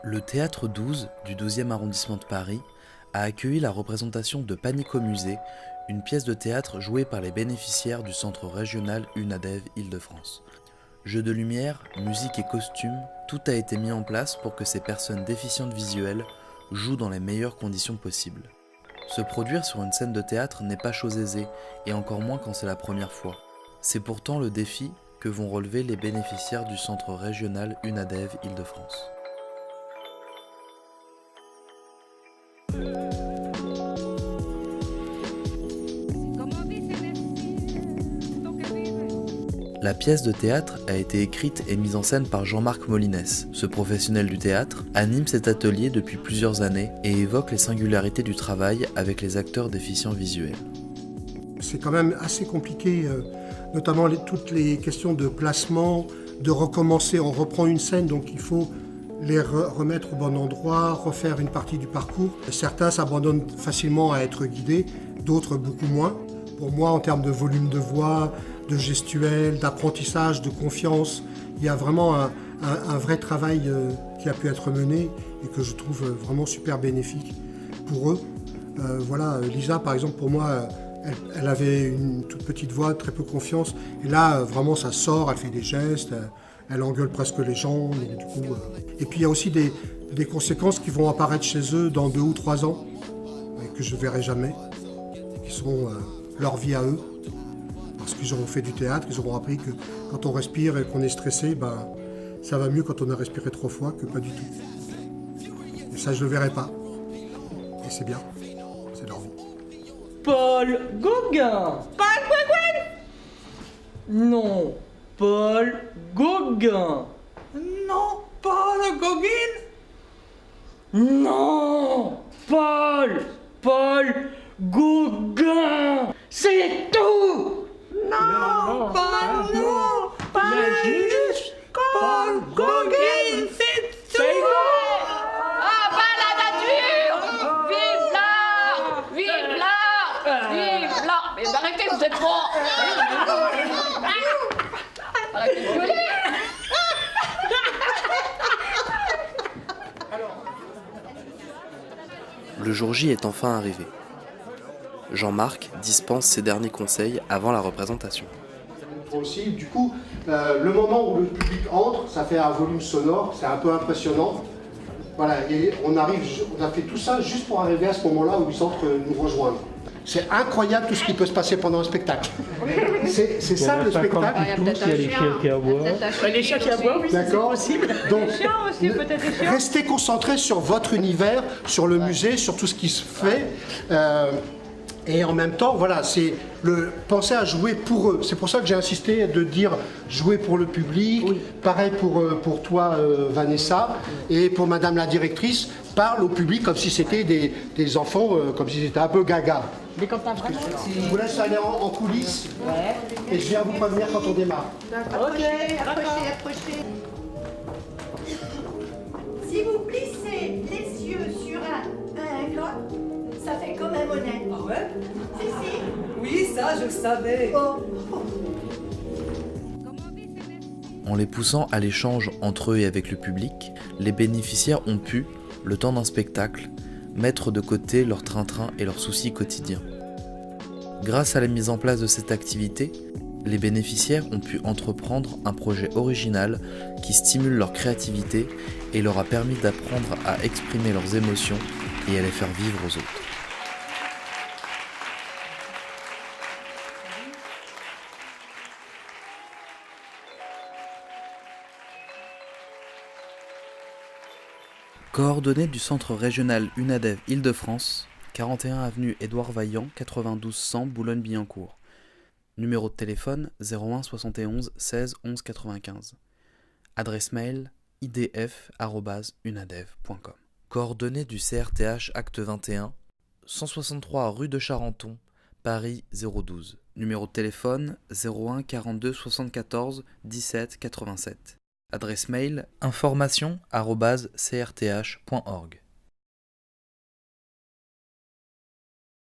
Le Théâtre 12 du 12e arrondissement de Paris a accueilli la représentation de Panique au musée, une pièce de théâtre jouée par les bénéficiaires du centre régional UNADEV Île-de-France. Jeux de lumière, musique et costumes, tout a été mis en place pour que ces personnes déficientes visuelles jouent dans les meilleures conditions possibles. Se produire sur une scène de théâtre n'est pas chose aisée, et encore moins quand c'est la première fois. C'est pourtant le défi que vont relever les bénéficiaires du centre régional UNADEV Île-de-France. La pièce de théâtre a été écrite et mise en scène par Jean-Marc Molinès. Ce professionnel du théâtre anime cet atelier depuis plusieurs années et évoque les singularités du travail avec les acteurs déficients visuels. C'est quand même assez compliqué, notamment toutes les questions de placement, de recommencer. On reprend une scène, donc il faut les remettre au bon endroit, refaire une partie du parcours. Certains s'abandonnent facilement à être guidés, d'autres beaucoup moins. Pour moi, en termes de volume de voix, de gestuel, d'apprentissage, de confiance, il y a vraiment un vrai travail qui a pu être mené et que je trouve vraiment super bénéfique pour eux. Lisa, par exemple, pour moi, elle avait une toute petite voix, très peu confiance. Et là, vraiment, ça sort, elle fait des gestes, elle engueule presque les gens. Et puis, il y a aussi des conséquences qui vont apparaître chez eux dans 2 ou 3 ans, que je ne verrai jamais, qui sont leur vie à eux. Parce qu'ils auront fait du théâtre, ils auront appris que quand on respire et qu'on est stressé, ça va mieux quand on a respiré 3 fois que pas du tout. Et ça, je ne le verrai pas. Et c'est bien, c'est leur vie. Paul Gauguin. Paul Gauguin. Non, Paul Gauguin. Non, Paul Gauguin. Non, Paul Gauguin. C'est tout. Non, pas juste Paul Gauguin, c'est tout. Ah bah la nature. Vive l'art. Vive l'art. Vive l'art. Mais arrêtez, vous êtes bon. Arrêtez de gueuler. Le jour J est enfin arrivé. Jean-Marc dispense ses derniers conseils avant la représentation. Aussi, du coup, le moment où le public entre, ça fait un volume sonore, c'est un peu impressionnant. Voilà, et on a fait tout ça juste pour arriver à ce moment-là où ils entrent nous rejoindre. C'est incroyable tout ce qui peut se passer pendant un spectacle. C'est ça le spectacle. Il y a les chiens qui aboient. Les chiens qui aboient, oui, D'accord. c'est possible. Donc, aussi, peut-être les chiens. restez concentrés sur votre univers, sur le musée, sur tout ce qui se fait. Et en même temps, voilà, c'est penser à jouer pour eux. C'est pour ça que j'ai insisté de dire jouer pour le public. Oui. Pareil pour toi, Vanessa, et pour Madame la directrice, parle au public comme si c'était des enfants, comme si c'était un peu gaga. Mais quand t'as vraiment... Je vous laisse aller en coulisses, et je viens vous prévenir quand on démarre. Approchez. Si vous plissez les yeux sur un globe, ça fait quand même honnête. Ah ouais? Si. Oui, ça, je le savais. Oh. En les poussant à l'échange entre eux et avec le public, les bénéficiaires ont pu, le temps d'un spectacle, mettre de côté leurs train-train et leurs soucis quotidiens. Grâce à la mise en place de cette activité, les bénéficiaires ont pu entreprendre un projet original qui stimule leur créativité et leur a permis d'apprendre à exprimer leurs émotions et à les faire vivre aux autres. Coordonnées du centre régional UNADEV Île-de-France, 41 avenue Édouard Vaillant, 92 100 Boulogne-Billancourt. Numéro de téléphone 01 71 16 11 95. Adresse mail idf@unadev.com. Coordonnées du CRTH Acte 21, 163 rue de Charenton, Paris 012. Numéro de téléphone 01 42 74 17 87. Adresse mail information@crth.org.